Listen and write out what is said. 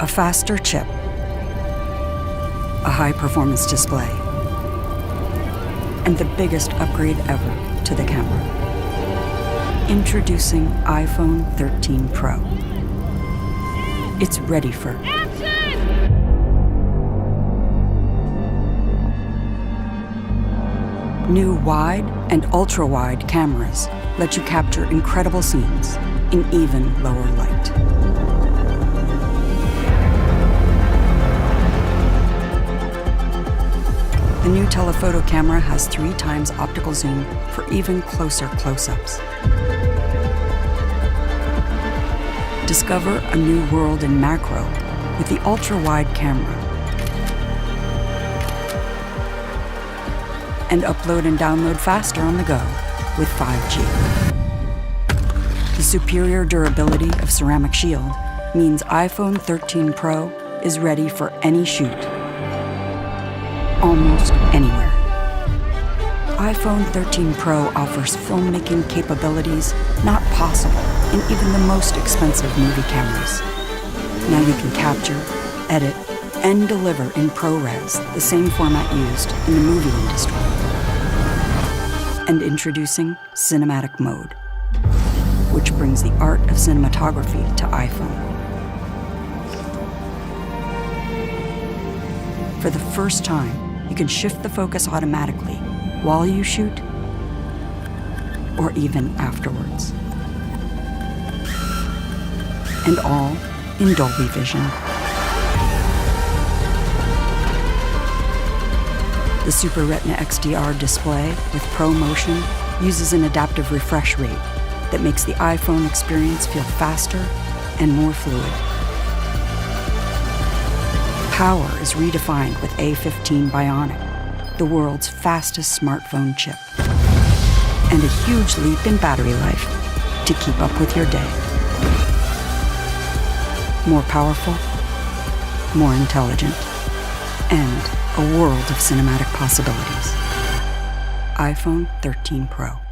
A faster chip, a high-performance display, and the biggest upgrade ever to the camera. Introducing iPhone 13 Pro. It's ready for action! New wide and ultra-wide cameras let you capture incredible scenes in even lower light. The new telephoto camera has 3 times optical zoom for even closer close-ups. Discover a new world in macro with the ultra-wide camera. And upload and download faster on the go with 5G. The superior durability of ceramic shield means iPhone 13 Pro is ready for any shoot, almost anywhere. iPhone 13 Pro offers filmmaking capabilities not possible in even the most expensive movie cameras. Now you can capture, edit, and deliver in ProRes, the same format used in the movie industry. And introducing Cinematic Mode, which brings the art of cinematography to iPhone. For the first time, you can shift the focus automatically while you shoot or even afterwards. And all in Dolby Vision. The Super Retina XDR display with Pro Motion uses an adaptive refresh rate that makes the iPhone experience feel faster and more fluid. Power is redefined with A15 Bionic, the world's fastest smartphone chip. And a huge leap in battery life to keep up with your day. More powerful, more intelligent, and a world of cinematic possibilities. iPhone 13 Pro.